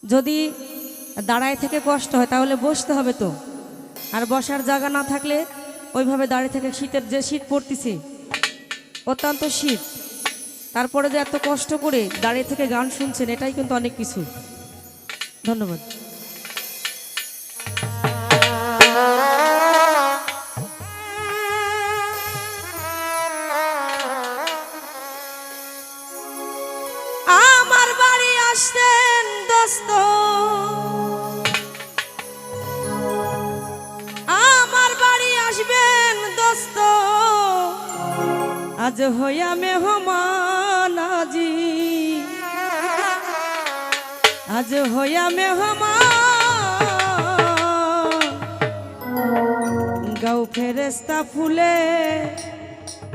যদি দাঁড়ায় থেকে কষ্ট হয় তাহলে বসতে হবে তো, আর বসার জায়গা না থাকলে ওইভাবে দাঁড়িয়ে থেকে, শীতের যে শীত পড়তেছে অত্যন্ত শীত, তারপরে যে এত কষ্ট করে দাঁড়িয়ে থেকে গান শুনছেন এটাই কিন্তু অনেক কিছু। ধন্যবাদ। আমার বাড়ি আসতেন দোস্ত, আমার বাড়ি আসবেন দোস্ত, আজ হইয়া মেহমান আজি, আজ হইয়া মেহমান, গাও ফেরেস্তা ফুলে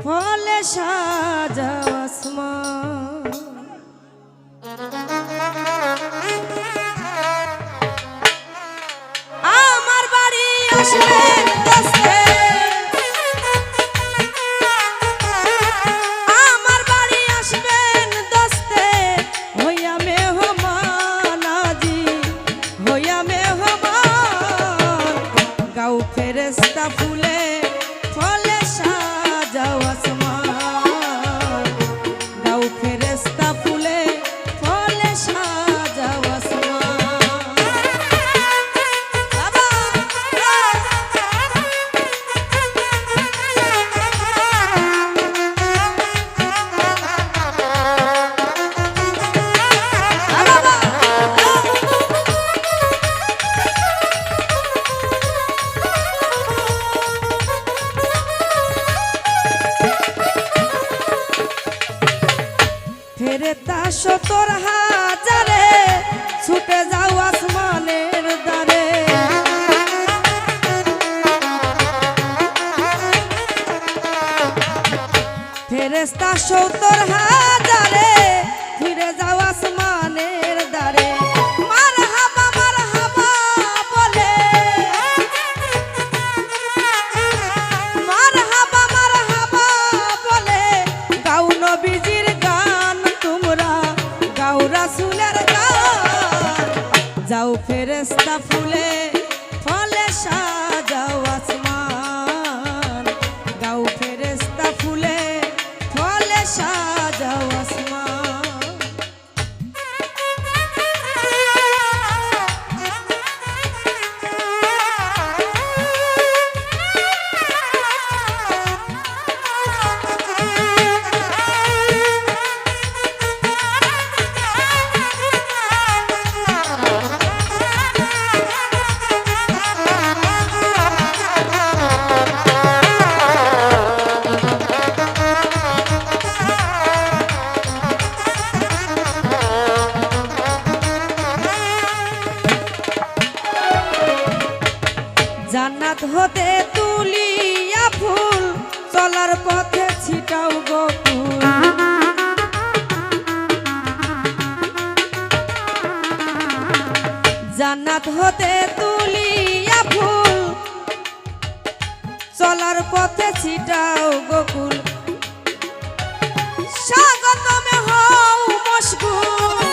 ফলে সাজাও আসমান। আমার বাড়ি আসবেন দোস্তে, আমার বাড়ি আসবেন দোস্তে, হইয়া মেহমান আজি, হইয়া মেহমান, গাও ফেরেস্তা ফুলে ফলে সাজাও আসমান, গাও ফেরেস্তা ফুলে ফলে সাজাও আসমান। ফেরেশতা ৭০,০০০ ছুটে যাও আসমানের দ্বারে, ফেরেশতা ৭০,০০০ ফিরে যাও আসমানের দ্বারে, মারহাবা মারহাবা বলে, মারহাবা মারহাবা বলে, গাও নবীজির গান তোমরা, গাও রাসূলের গান, যাও ফেরেশতা ফুলে ফলে সাজাও আসমান, গাও ফেরেশতা ফুলে ফলে সাজাও আসমান। জান্নাত হতে তুলিয়া ফুল, চলার পথে ছিটাও গো ফুল, জান্নাত হতে তুলিয়া ফুল, চলার পথে ছিটাও গোকুল, স্বাগতমে হও মশগুল,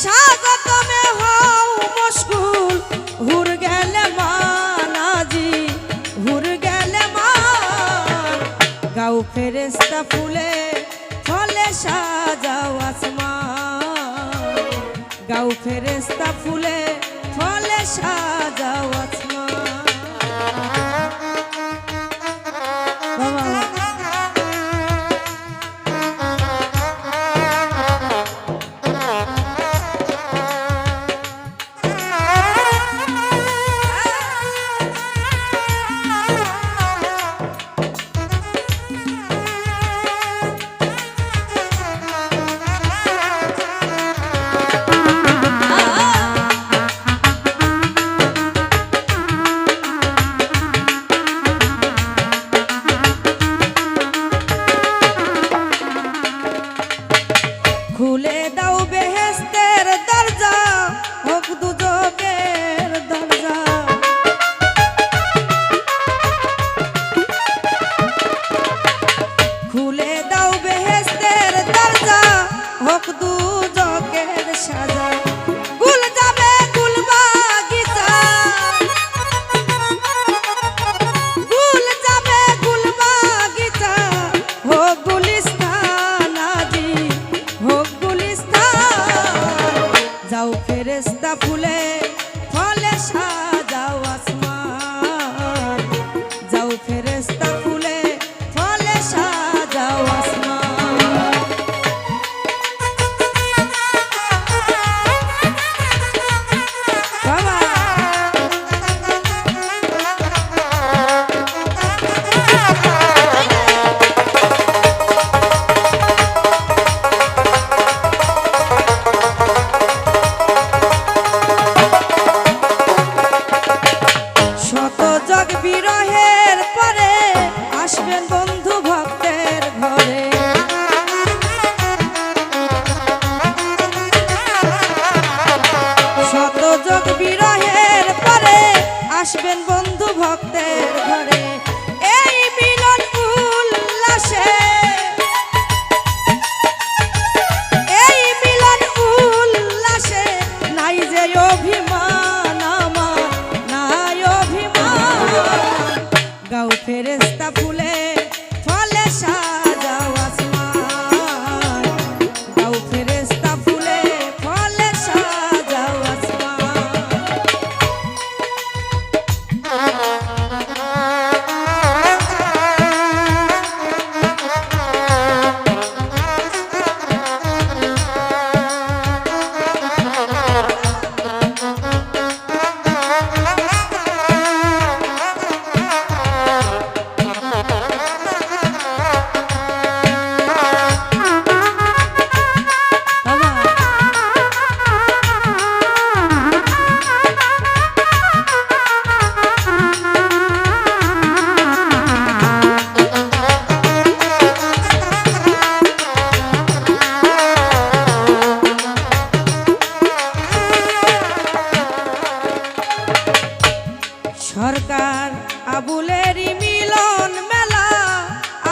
স্বাগতমে হও মশগুল, হুর গেলে মান আজি, হুর গেলে মান, গাও ফেরেশতা ফুলে ফলে সাজাও আসমান, গাও ফেরেশতা ফুলে ফলে সাজাও আসমান। ফেরেশতা ফুলে ফলে সাজাও আসমান, যাও ফেরেশতা ফুলে ফলে সাজাও আসমান। বাবা বিরহের পরে আসবেন বন্ধু ভক্তের ঘরে, শতযোগ বিরহের পরে আসবেন বন্ধু ভক্তের ঘরে। এই মিলন উল্লাসে, এই মিলন উল্লাসে নাই যে অভিমান আমার, নাই অভিমান। গাও ফেরেশতা ফুলে ফলে সাজাও আসমান, গাও ফেরেশতা ফুলে ফলে সাজাও আসমান। সরকার আবুলেরই মিলন মেলা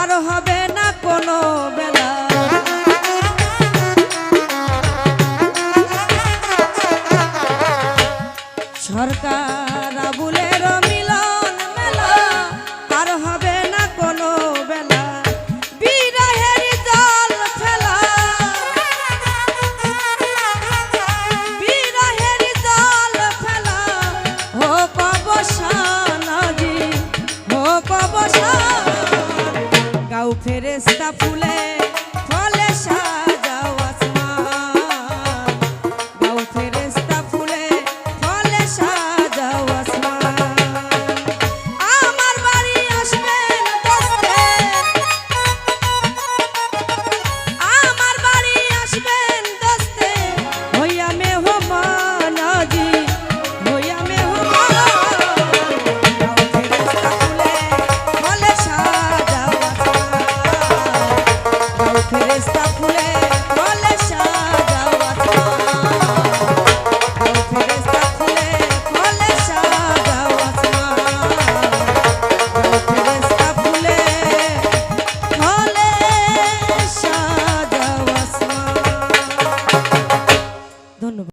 আর হবে না কোনো বেলা, সরকার